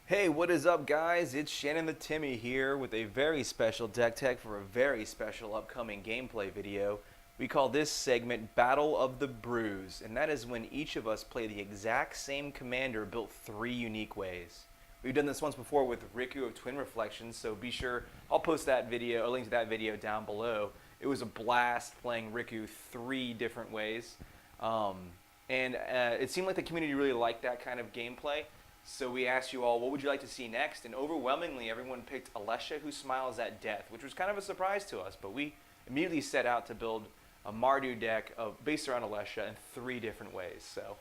Hey, what is up, guys? It's Shannon the Timmy here with a very special deck tech for a very special upcoming gameplay video. We call this segment Battle of the Brews, and that is when each of us play the exact same commander built 3 unique ways. We've done this once before with Riku of Twin Reflections, so be sure, I'll post that video, a link to that video down below. It was a blast playing Riku 3 different ways, and it seemed like the community really liked that kind of gameplay. So we asked you all, what would you like to see next? And overwhelmingly, everyone picked Alesha, who smiles at death, which was kind of a surprise to us. But we immediately set out to build a Mardu deck based around Alesha in 3 different ways. So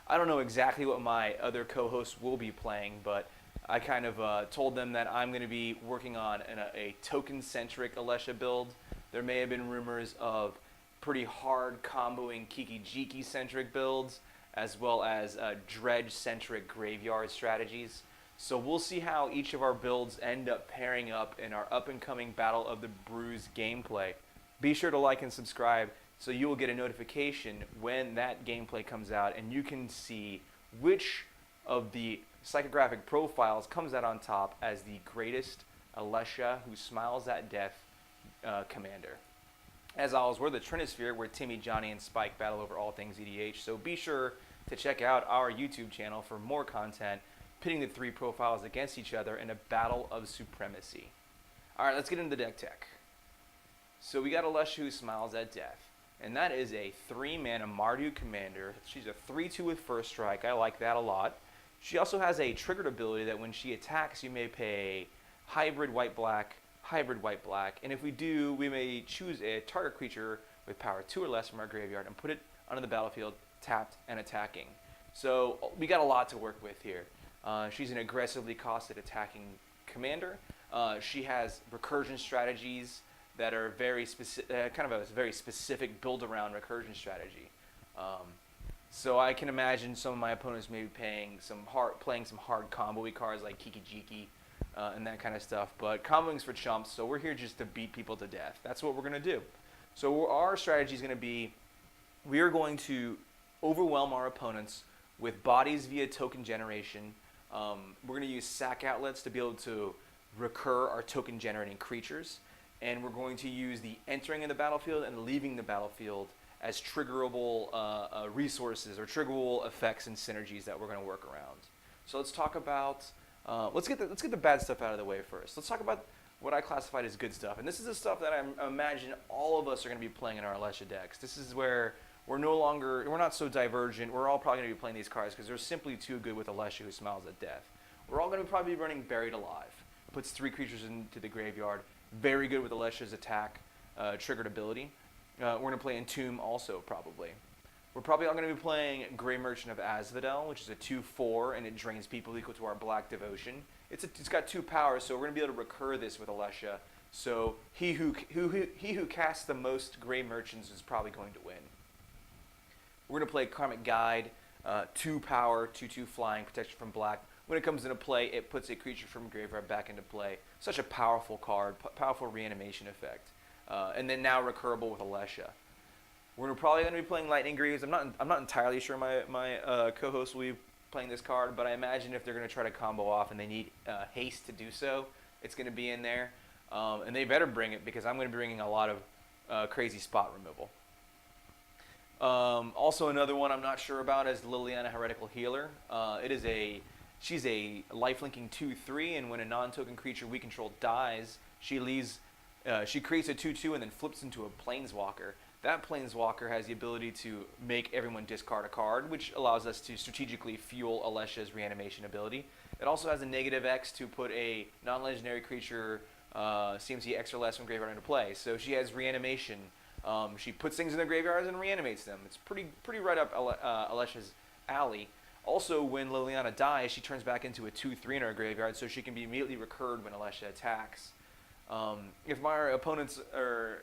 I don't know exactly what my other co-hosts will be playing, but I kind of told them that I'm going to be working on a token-centric Alesha build. There may have been rumors of pretty hard comboing Kiki-Jiki-centric builds, as well as dredge-centric graveyard strategies. So we'll see how each of our builds end up pairing up in our up-and-coming Battle of the Brews gameplay. Be sure to like and subscribe so you will get a notification when that gameplay comes out, and you can see which of the psychographic profiles comes out on top as the greatest Alesha who smiles at death commander. As always, we're the Trinisphere, where Timmy, Johnny, and Spike battle over all things EDH, so be sure to check out our YouTube channel for more content, pitting the 3 profiles against each other in a battle of supremacy. Alright, let's get into the deck tech. So we got Alesha who smiles at death, and that is a 3-mana Mardu commander. She's a 3-2 with first strike. I like that a lot. She also has a triggered ability that when she attacks, you may pay hybrid white-black, and if we do, we may choose a target creature with power 2 or less from our graveyard and put it onto the battlefield tapped and attacking. So we got a lot to work with here. She's an aggressively costed attacking commander. She has recursion strategies that are very specific, kind of a very specific build around recursion strategy. So I can imagine some of my opponents maybe playing some hard combo-y cards like Kiki-Jiki, and that kind of stuff, but comboing's for chumps, so we're here just to beat people to death. That's what we're going to do. So our strategy is going to be, we are going to overwhelm our opponents with bodies via token generation. We're going to use sack outlets to be able to recur our token generating creatures, and we're going to use the entering in the battlefield and leaving the battlefield as triggerable resources or triggerable effects and synergies that we're going to work around. So let's talk about let's get the bad stuff out of the way first. Let's talk about what I classified as good stuff. And this is the stuff that I imagine all of us are going to be playing in our Alesha decks. This is where we're not so divergent. We're all probably going to be playing these cards because they're simply too good with Alesha who smiles at death. We're all going to probably be running Buried Alive. Puts 3 creatures into the graveyard. Very good with Alesha's attack triggered ability. We're going to play Entomb also, probably. We're probably all going to be playing Grey Merchant of Asphodel, which is a 2/4, and it drains people equal to our Black Devotion. It's got 2 powers, so we're going to be able to recur this with Alesha. So he who casts the most Grey Merchants is probably going to win. We're going to play Karmic Guide, 2 power, 2/2 flying, protection from black. When it comes into play, it puts a creature from graveyard back into play. Such a powerful card, powerful reanimation effect. And then now recurable with Alesha. We're probably going to be playing Lightning Greaves. I'm not entirely sure my co-host will be playing this card, but I imagine if they're going to try to combo off and they need haste to do so, it's going to be in there. And they better bring it because I'm going to be bringing a lot of crazy spot removal. Also another one I'm not sure about is Liliana Heretical Healer. She's a lifelinking 2/3, and when a non-token creature we control dies, she creates a 2/2 and then flips into a Planeswalker. That Planeswalker has the ability to make everyone discard a card, which allows us to strategically fuel Alesha's reanimation ability. It also has a -X to put a non-legendary creature CMC X or less from graveyard into play. So she has reanimation. She puts things in their graveyards and reanimates them. It's pretty right up Alesha's alley. Also, when Liliana dies, she turns back into a 2/3 in her graveyard, so she can be immediately recurred when Alesha attacks. If my opponents, are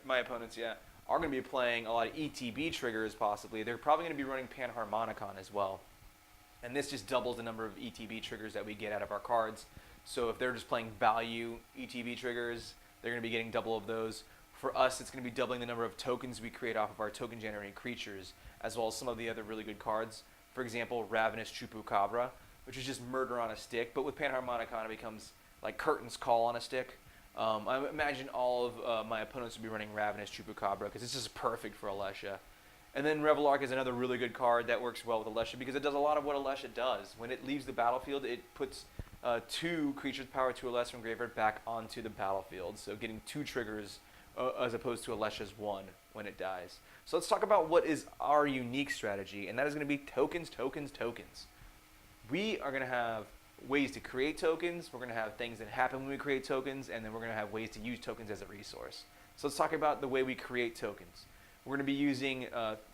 going to be playing a lot of ETB triggers, possibly, they're probably going to be running Panharmonicon as well. And this just doubles the number of ETB triggers that we get out of our cards. So if they're just playing value ETB triggers, they're going to be getting double of those. For us, it's going to be doubling the number of tokens we create off of our token-generating creatures, as well as some of the other really good cards. For example, Ravenous Chupacabra, which is just murder on a stick. But with Panharmonicon, it becomes like Curtain's Call on a stick. I imagine all of my opponents would be running Ravenous Chupacabra because this is perfect for Alesha. And then Revelark is another really good card that works well with Alesha because it does a lot of what Alesha does. When it leaves the battlefield, it puts 2 creatures power 2 or less from graveyard back onto the battlefield. So getting 2 triggers as opposed to Alesha's 1 when it dies. So let's talk about what is our unique strategy, and that is going to be tokens, tokens, tokens. We are going to have ways to create tokens, we're going to have things that happen when we create tokens, and then we're going to have ways to use tokens as a resource. So let's talk about the way we create tokens. We're going to be using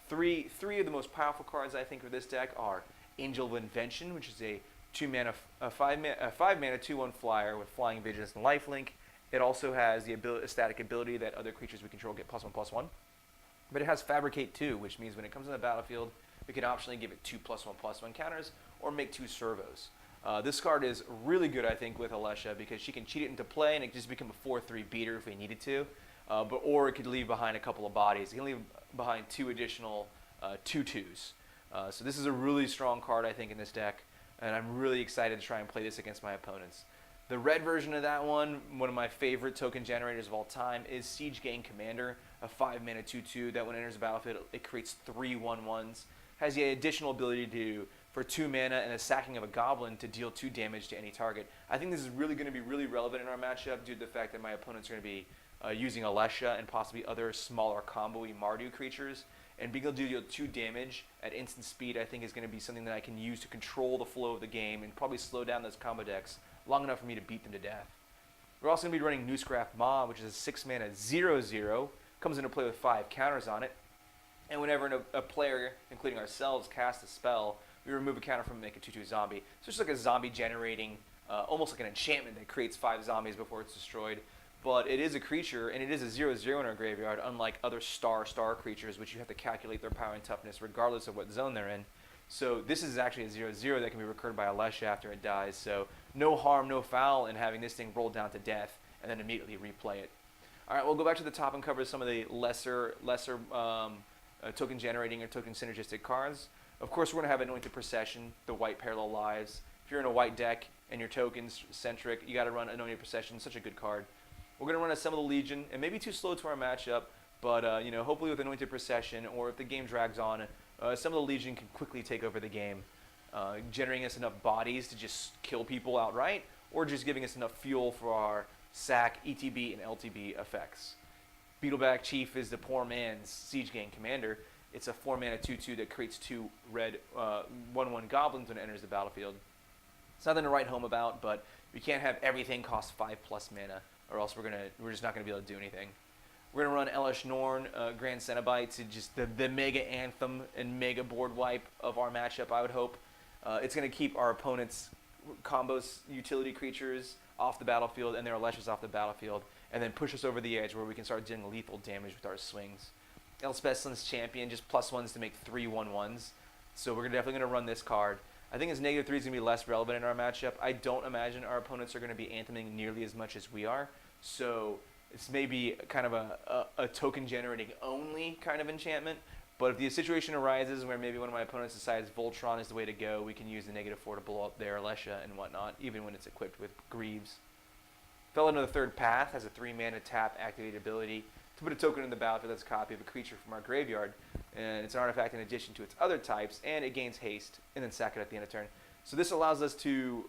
three of the most powerful cards I think for this deck are Angel of Invention, which is a 5 mana 2/1 flyer with Flying Vigilance and Lifelink. It also has the static ability that other creatures we control get +1/+1. But it has Fabricate 2, which means when it comes on the battlefield, we can optionally give it 2 +1/+1 counters or make 2 servos. This card is really good, I think, with Alesha because she can cheat it into play and it can just become a 4/3 beater if we needed to. Or it could leave behind a couple of bodies. It can leave behind 2 additional 2/2s. So this is a really strong card, I think, in this deck, and I'm really excited to try and play this against my opponents. The red version of that one of my favorite token generators of all time, is Siege Gang Commander, a 5 mana 2/2 that when it enters the battlefield, it creates 3 1/1s. Has the additional ability to, for 2 mana and a sacking of a goblin, to deal 2 damage to any target. I think this is really going to be really relevant in our matchup due to the fact that my opponents are going to be using Alesha and possibly other smaller combo-y Mardu creatures. And being able to deal 2 damage at instant speed, I think, is going to be something that I can use to control the flow of the game and probably slow down those combo decks long enough for me to beat them to death. We're also going to be running Newscraft Maw, which is a 6 mana 0/0, comes into play with 5 counters on it. And whenever a player, including ourselves, casts a spell, we remove a counter from it and make a 2/2 zombie. So it's just like a zombie generating, almost like an enchantment that creates 5 zombies before it's destroyed. But it is a creature, and it is a 0/0 in our graveyard, unlike other star creatures, which you have to calculate their power and toughness regardless of what zone they're in. So this is actually a 0/0 that can be recurred by Alesha after it dies. So no harm, no foul in having this thing rolled down to death and then immediately replay it. All right, we'll go back to the top and cover some of the lesser token generating or token synergistic cards. Of course, we're going to have Anointed Procession, the white Parallel Lives. If you're in a white deck and you're tokens centric, you got to run Anointed Procession. Such a good card. We're going to run Assemble the Legion. It may be too slow to our matchup, but hopefully with Anointed Procession, or if the game drags on, Assemble the Legion can quickly take over the game, generating us enough bodies to just kill people outright, or just giving us enough fuel for our sack, ETB, and LTB effects. Beetle Bag Chief is the poor man's Siege Gang Commander. It's a 4 mana 2/2 that creates 2 red 1/1 goblins when it enters the battlefield. It's nothing to write home about, but we can't have everything cost 5+ mana, or else we're just not gonna be able to do anything. We're gonna run Elesh Norn, Grand Cenobites, just the mega anthem and mega board wipe of our matchup, I would hope. It's gonna keep our opponents' combos utility creatures off the battlefield and their Aleshas off the battlefield, and then push us over the edge where we can start dealing lethal damage with our swings. Elspeth's Champion, just +1s to make 3 1/1s. So we're definitely gonna run this card. I think his -3 is going to be less relevant in our matchup. I don't imagine our opponents are going to be antheming nearly as much as we are. So it's maybe kind of a token generating only kind of enchantment. But if the situation arises where maybe one of my opponents decides Voltron is the way to go, we can use the -4 to blow up their Alesha and whatnot, even when it's equipped with Greaves. Fell into the Third Path has a 3 mana tap activated ability to put a token in the battlefield that's a copy of a creature from our graveyard. And it's an artifact in addition to its other types, and it gains haste, and then sack it at the end of turn. So this allows us to,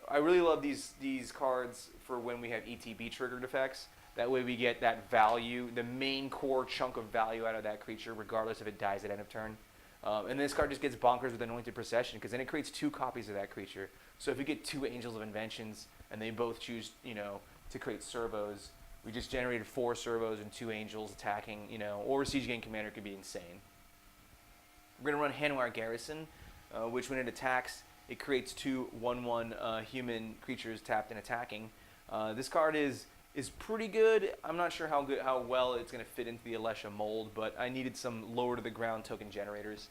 I really love these cards for when we have ETB triggered effects. That way we get that value, the main core chunk of value out of that creature, regardless if it dies at end of turn. And this card just gets bonkers with Anointed Procession, because then it creates 2 copies of that creature. So if we get 2 Angels of Inventions, and they both choose, to create servos, we just generated 4 servos and 2 angels attacking, or Siege Gang Commander could be insane. We're going to run Hanwha Garrison, which when it attacks, it creates 2 1/1 human creatures tapped and attacking. This card is pretty good. I'm not sure how well it's going to fit into the Alesha mold, but I needed some lower to the ground token generators.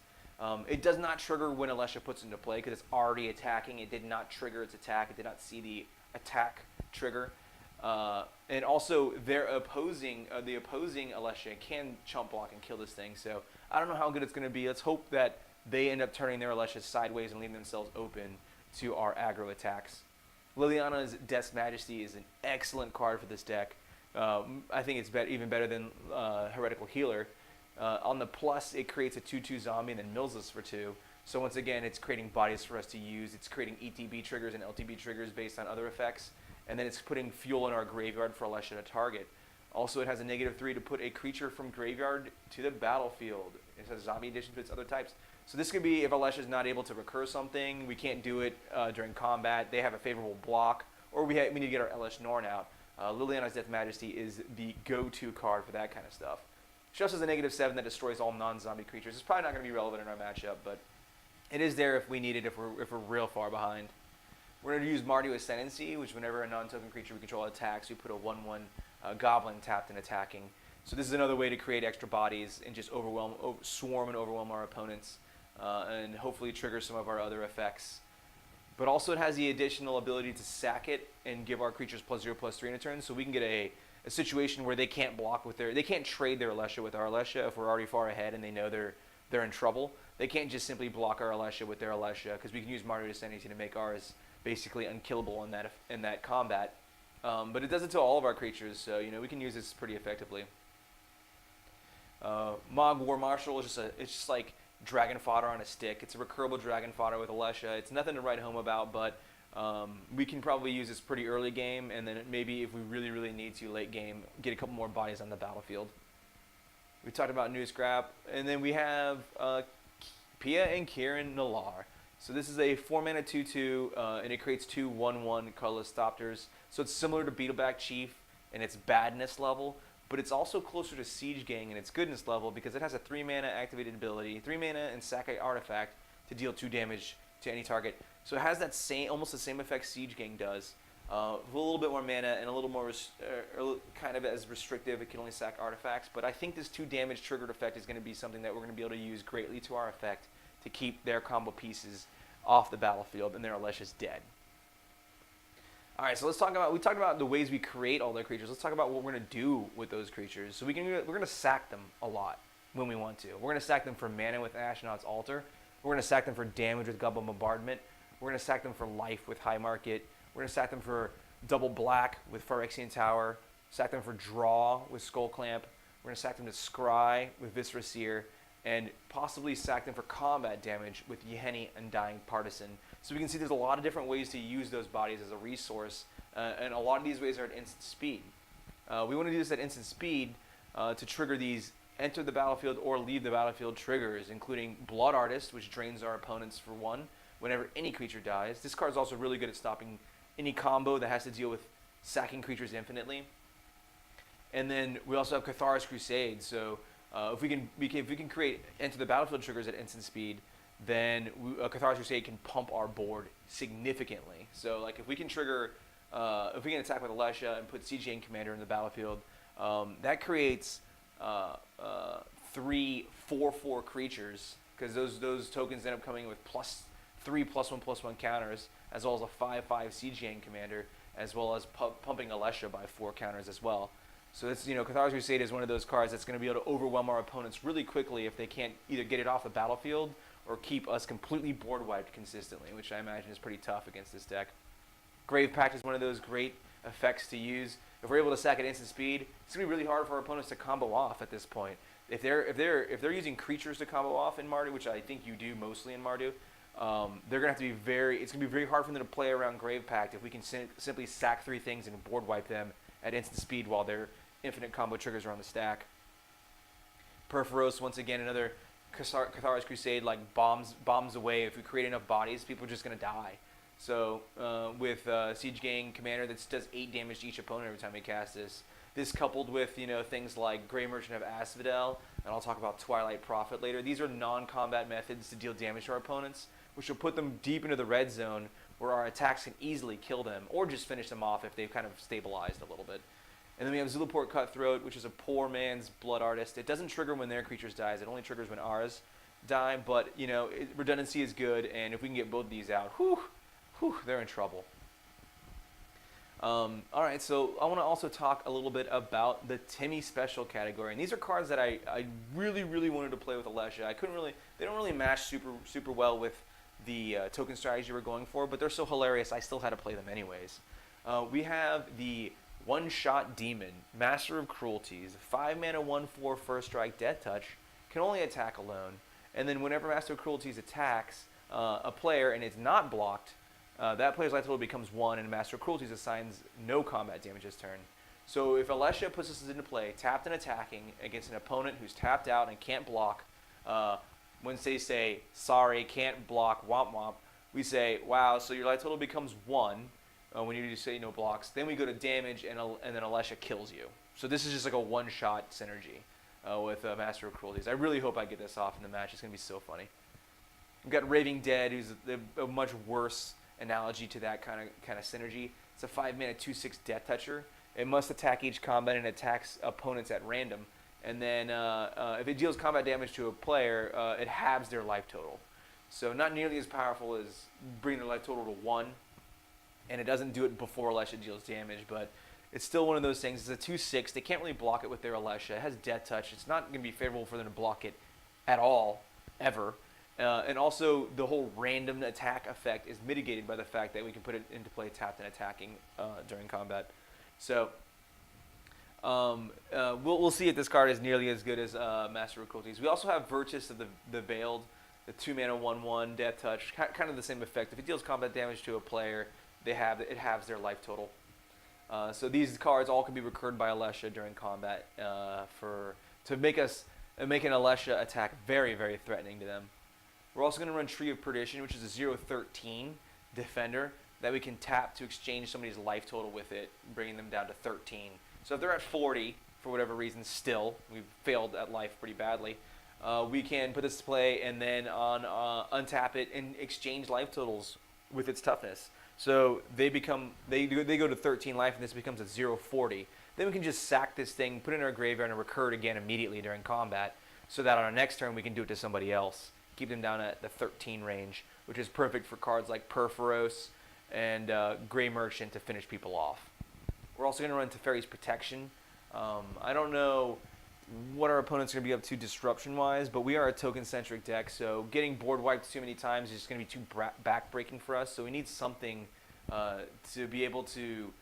It does not trigger when Alesha puts into play because it's already attacking. It did not trigger its attack. It did not see the attack trigger. And also, the opposing Alesha can chump block and kill this thing. So I don't know how good it's going to be. Let's hope that they end up turning their Aleshas sideways and leaving themselves open to our aggro attacks. Liliana's Death's Majesty is an excellent card for this deck. I think it's even better than Heretical Healer. On the plus, it creates a 2/2 zombie and then mills us for 2. So once again, it's creating bodies for us to use. It's creating ETB triggers and LTB triggers based on other effects. And then it's putting fuel in our graveyard for Alesha to target. Also, it has a -3 to put a creature from graveyard to the battlefield. It has zombie addition to its other types. So this could be if Alesha is not able to recur something, we can't do it during combat, they have a favorable block, or we need to get our Elesh Norn out. Liliana's Death Majesty is the go-to card for that kind of stuff. She also has a -7 that destroys all non-zombie creatures. It's probably not going to be relevant in our matchup, but it is there if we need it, if we're real far behind. We're going to use Mardu Ascendancy, which whenever a non-token creature we control attacks, we put a 1/1 Goblin tapped and attacking. So this is another way to create extra bodies and just swarm and overwhelm our opponents, and hopefully trigger some of our other effects. But also it has the additional ability to sack it and give our creatures +0/+3 in a turn, so we can get a situation where they can't block with they can't trade their Alesha with our Alesha if we're already far ahead and they know they're in trouble. They can't just simply block our Alesha with their Alesha, because we can use Mardu Ascendancy to make ours basically unkillable in that combat. But it does it to all of our creatures, so we can use this pretty effectively. Mog War Marshal is just like dragon fodder on a stick. It's a recurable dragon fodder with Alesha. It's nothing to write home about, but we can probably use this pretty early game, and then maybe if we really need to late game, get a couple more bodies on the battlefield. We talked about New Scrap, and then we have Pia and Kieran Nalar. So this is a 4-mana 2/2, and it creates 2 1/1 colorless Thopters. So it's similar to Beetle Bag Chief in its badness level, but it's also closer to Siege Gang in its goodness level because it has a 3-mana activated ability, 3 mana and sack an artifact to deal 2 damage to any target. So it has that almost the same effect Siege Gang does, with a little bit more mana and a little more kind of as restrictive. It can only sack artifacts, but I think this 2 damage triggered effect is going to be something that we're going to be able to use greatly to our effect to keep their combo pieces off the battlefield and their Alesha's dead. All right, so we talked about the ways we create all their creatures. Let's talk about what we're going to do with those creatures. So we're going to sack them a lot when we want to. We're going to sack them for mana with Ashnod's Altar. We're going to sack them for damage with Goblin Bombardment. We're going to sack them for life with High Market. We're going to sack them for double black with Phyrexian Tower. Sack them for draw with Skull Clamp. We're going to sack them to scry with Viscera Seer, and possibly sack them for combat damage with Yeheni Undying Partisan. So we can see there's a lot of different ways to use those bodies as a resource, and a lot of these ways are at instant speed. We want to do this at instant speed to trigger these enter the battlefield or leave the battlefield triggers, including Blood Artist, which drains our opponents for 1 whenever any creature dies. This card is also really good at stopping any combo that has to deal with sacking creatures infinitely. And then we also have Cathar's Crusade. So if we can create enter the battlefield triggers at instant speed, then Cathar's Crusade can pump our board significantly. So like if we can trigger, if we can attack with Alesha and put Siege Gang Commander in the battlefield, that creates 3 4/4 creatures, because those tokens end up coming with +3 +1/+1 counters, as well as a 5/5 Siege Gang Commander, as well as pumping Alesha by 4 counters as well. So it's, Cathar's Crusade is one of those cards that's going to be able to overwhelm our opponents really quickly if they can't either get it off the battlefield or keep us completely board wiped consistently, which I imagine is pretty tough against this deck. Grave Pact is one of those great effects to use. If we're able to sack at instant speed, it's going to be really hard for our opponents to combo off at this point. If they're using creatures to combo off in Mardu, which I think you do mostly in Mardu, they're going to have to be it's going to be very hard for them to play around Grave Pact if we can simply sack 3 things and board wipe them at instant speed while their infinite combo triggers are on the stack. Perforos, once again, another Cathar's Crusade, like bombs away. If we create enough bodies, people are just going to die. So with Siege Gang Commander, that does 8 damage to each opponent every time we cast this. This coupled with things like Grey Merchant of Asphodel, and I'll talk about Twilight Prophet later. These are non-combat methods to deal damage to our opponents, which will put them deep into the red zone where our attacks can easily kill them or just finish them off if they've kind of stabilized a little bit. And then we have Zulaport Cutthroat, which is a poor man's Blood Artist. It doesn't trigger when their creatures dies. It only triggers when ours die, but redundancy is good, and if we can get both these out, they're in trouble. All right, so I want to also talk a little bit about the Timmy special category, and these are cards that I really wanted to play with Alesha. They don't really match super well with the token strategy we're going for, but they're so hilarious I still had to play them anyways. We have the one-shot demon, Master of Cruelties, 5 mana 1/4 first strike death touch, can only attack alone, and then whenever Master of Cruelties attacks a player and it's not blocked, that player's life total becomes 1, and Master of Cruelties assigns no combat damage this turn. So if Alesha puts this into play, tapped and attacking against an opponent who's tapped out and can't block, when they say, sorry, can't block, womp womp, we say, wow, so your life total becomes 1 when you say no blocks. Then we go to damage, and then Alesha kills you. So this is just like a one-shot synergy with Master of Cruelties. I really hope I get this off in the match. It's going to be so funny. We've got Raving Dead, who's a much worse analogy to that kind of synergy. It's a 5 mana 2/6 Death Toucher. It must attack each combat and attacks opponents at random. And then if it deals combat damage to a player, it halves their life total. So not nearly as powerful as bringing their life total to 1. And it doesn't do it before Alesha deals damage, but it's still one of those things. It's a 2/6. They can't really block it with their Alesha. It has Death Touch. It's not going to be favorable for them to block it at all, ever. And also, the whole random attack effect is mitigated by the fact that we can put it into play tapped and attacking during combat. So we'll see if this card is nearly as good as Master of Cruelties. We also have Virtus of the Veiled, the 2 mana 1/1 Death Touch, kind of the same effect. If it deals combat damage to a player, it halves their life total. So these cards all can be recurred by Alesha during combat to make an Alesha attack very, very threatening to them. We're also going to run Tree of Perdition, which is a 0/13 defender that we can tap to exchange somebody's life total with it, bringing them down to 13. So if they're at 40, for whatever reason, still, we've failed at life pretty badly, we can put this to play and then untap it and exchange life totals with its toughness. So they go to 13 life, and this becomes a 0/40. Then we can just sack this thing, put it in our graveyard, and recur it again immediately during combat, so that on our next turn we can do it to somebody else. Keep them down at the 13 range, which is perfect for cards like Perforos and Grey Merchant to finish people off. We're also going to run Teferi's Protection. I don't know what our opponent's going to be up to disruption-wise, but we are a token-centric deck, so getting board wiped too many times is just going to be too back-breaking for us, so we need something to be able to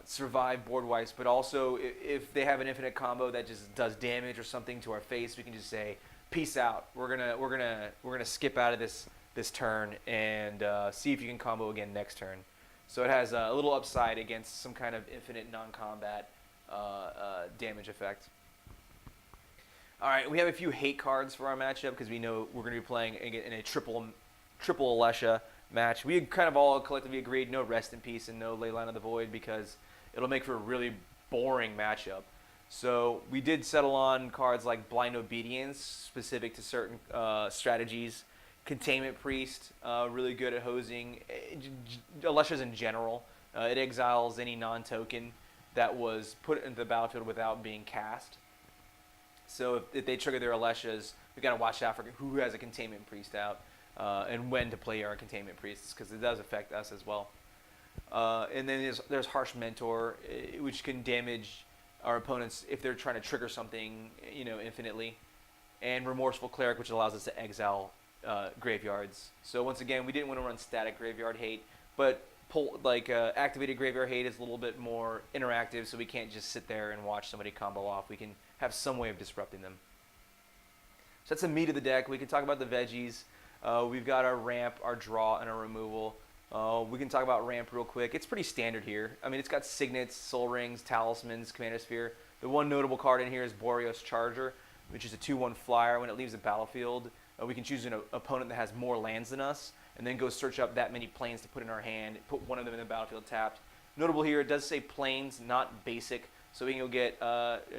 survive board wipes, but also if they have an infinite combo that just does damage or something to our face, we can just say, peace out. We're gonna skip out of this turn and see if you can combo again next turn. So it has a little upside against some kind of infinite non-combat damage effect. All right, we have a few hate cards for our matchup because we know we're going to be playing in a triple Alesha match. We kind of all collectively agreed no Rest in Peace and no Leyline of the Void because it'll make for a really boring matchup. So we did settle on cards like Blind Obedience, specific to certain strategies. Containment Priest, really good at hosing. Alesha's in general. It exiles any non-token that was put into the battlefield without being cast. So if they trigger their Aleshas, we got to watch out for who has a Containment Priest out and when to play our Containment Priests, because it does affect us as well. And then there's Harsh Mentor, which can damage our opponents if they're trying to trigger something, infinitely. And Remorseful Cleric, which allows us to exile graveyards. So once again, we didn't want to run static graveyard hate, but activated graveyard hate is a little bit more interactive, so we can't just sit there and watch somebody combo off. We can have some way of disrupting them. So that's the meat of the deck. We can talk about the veggies. We've got our ramp, our draw, and our removal. We can talk about ramp real quick. It's pretty standard here. I mean, it's got signets, soul rings, talismans, commander sphere. The one notable card in here is Boreos Charger, which is a 2/1 flyer. When it leaves the battlefield, we can choose an opponent that has more lands than us, and then go search up that many planes to put in our hand, put one of them in the battlefield tapped. Notable here, it does say planes, not basic, so we can go get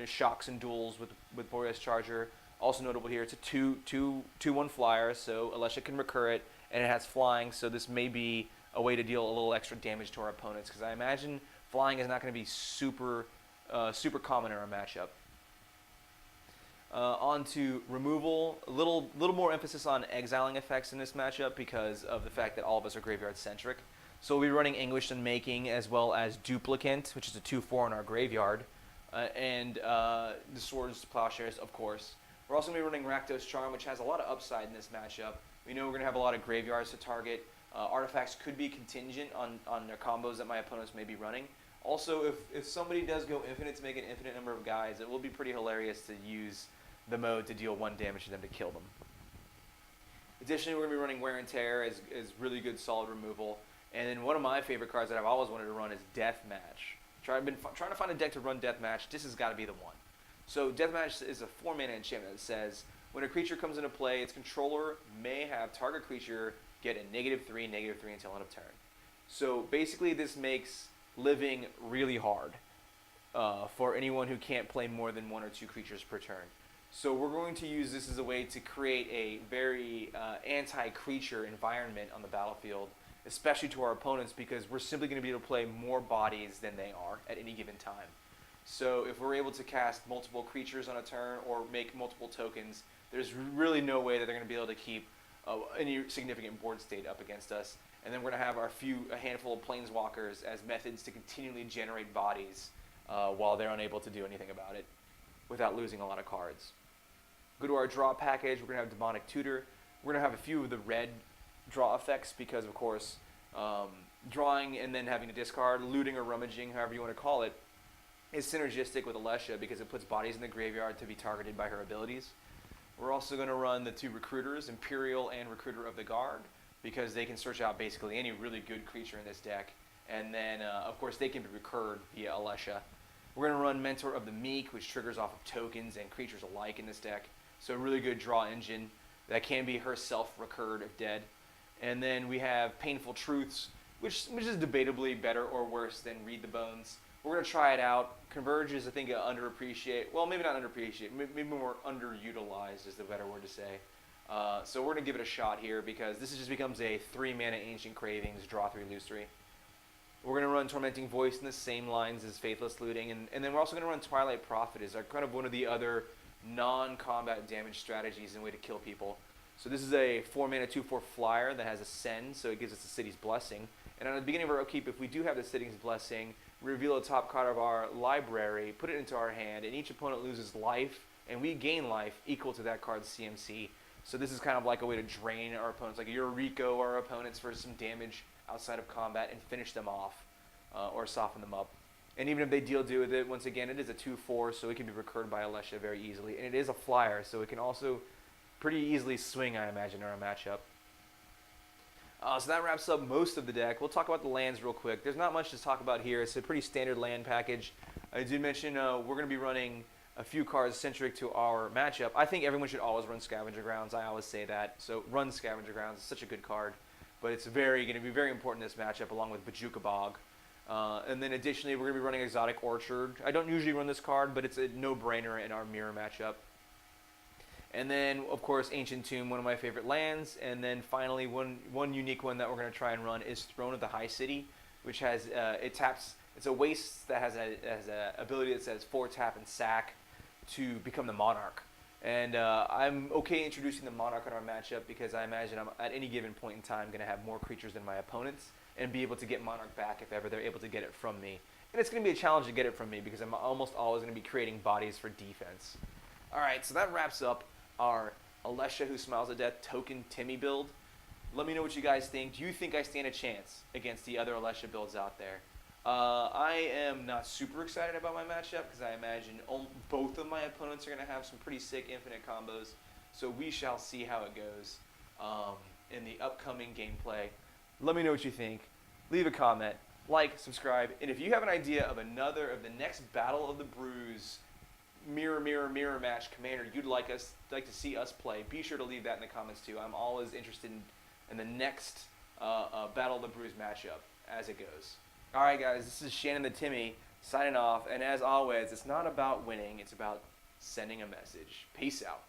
shocks and duels with Boreos Charger. Also notable here, it's a 2/1 flyer, so Alesha can recur it, and it has flying, so this may be a way to deal a little extra damage to our opponents, because I imagine flying is not going to be super common in our matchup. On to removal, a little more emphasis on exiling effects in this matchup because of the fact that all of us are graveyard centric. So we'll be running Anguished Unmaking as well as Duplicant, which is a 2/4 in our graveyard, and the Swords Plowshares, of course. We're also going to be running Rakdos Charm, which has a lot of upside in this matchup. We know we're going to have a lot of graveyards to target. Artifacts could be contingent on their combos that my opponents may be running. Also, if somebody does go infinite to make an infinite number of guys, it will be pretty hilarious to use the mode to deal 1 damage to them to kill them. Additionally, we're going to be running Wear and Tear as really good solid removal. And then one of my favorite cards that I've always wanted to run is Deathmatch. I've been trying to find a deck to run Deathmatch. This has got to be the one. So Deathmatch is a 4-mana enchantment that says, when a creature comes into play, its controller may have target creature get a -3 until end of turn. So basically this makes living really hard for anyone who can't play more than 1 or 2 creatures per turn. So we're going to use this as a way to create a very anti-creature environment on the battlefield, especially to our opponents, because we're simply going to be able to play more bodies than they are at any given time. So if we're able to cast multiple creatures on a turn or make multiple tokens, there's really no way that they're going to be able to keep any significant board state up against us. And then we're going to have a handful of planeswalkers as methods to continually generate bodies while they're unable to do anything about it without losing a lot of cards. Go to our draw package. We're going to have Demonic Tutor. We're going to have a few of the red draw effects because, of course, drawing and then having to discard, looting or rummaging, however you want to call it, is synergistic with Alesha because it puts bodies in the graveyard to be targeted by her abilities. We're also going to run the 2 recruiters, Imperial and Recruiter of the Guard, because they can search out basically any really good creature in this deck. And then, of course, they can be recurred via Alesha. We're going to run Mentor of the Meek, which triggers off of tokens and creatures alike in this deck. So a really good draw engine that can be herself recurred if dead. And then we have Painful Truths, which is debatably better or worse than Read the Bones. We're going to try it out. Converge is, I think, underappreciated. Well, maybe not underappreciated. Maybe more underutilized is the better word to say. So we're going to give it a shot here because this just becomes a 3-mana Ancient Cravings, draw 3, lose 3. We're going to run Tormenting Voice in the same lines as Faithless Looting. And then we're also going to run Twilight Prophet as kind of one of the other non-combat damage strategies and way to kill people. So this is a 4-mana 2/4 flyer that has Ascend, so it gives us the City's Blessing. And at the beginning of our upkeep, if we do have the City's Blessing, reveal a top card of our library, put it into our hand, and each opponent loses life, and we gain life equal to that card's CMC. So this is kind of like a way to drain our opponents, like a Eureka our opponents for some damage outside of combat and finish them off or soften them up. And even if they do with it, once again, it is a 2/4, so it can be recurred by Alesha very easily. And it is a flyer, so it can also pretty easily swing, I imagine, in our matchup. So that wraps up most of the deck. We'll talk about the lands real quick. There's not much to talk about here. It's a pretty standard land package. I did mention we're going to be running a few cards centric to our matchup. I think everyone should always run Scavenger Grounds. I always say that. So run Scavenger Grounds. It's such a good card. But it's going to be very important in this matchup along with Bajuka Bog. And then additionally, we're going to be running Exotic Orchard. I don't usually run this card, but it's a no-brainer in our mirror matchup. And then, of course, Ancient Tomb, one of my favorite lands. And then finally, one unique one that we're going to try and run is Throne of the High City, which has, it taps, it's a waste that has a ability that says 4 tap and sack to become the Monarch. And I'm okay introducing the Monarch in our matchup because I imagine I'm at any given point in time going to have more creatures than my opponents and be able to get Monarch back if ever they're able to get it from me. And it's going to be a challenge to get it from me because I'm almost always going to be creating bodies for defense. Alright, so that wraps up our Alesha Who Smiles at Death token Timmy build. Let me know what you guys think. Do you think I stand a chance against the other Alesha builds out there? I am not super excited about my matchup because I imagine both of my opponents are going to have some pretty sick infinite combos. So we shall see how it goes in the upcoming gameplay. Let me know what you think. Leave a comment, like, subscribe, and if you have an idea of another of the next Battle of the Brews mirror match commander you'd like to see us play, be sure to leave that in the comments too. I'm always interested in the next Battle of the Brews matchup as it goes. Alright guys, this is Shannon the Timmy signing off, and as always, it's not about winning, it's about sending a message. Peace out.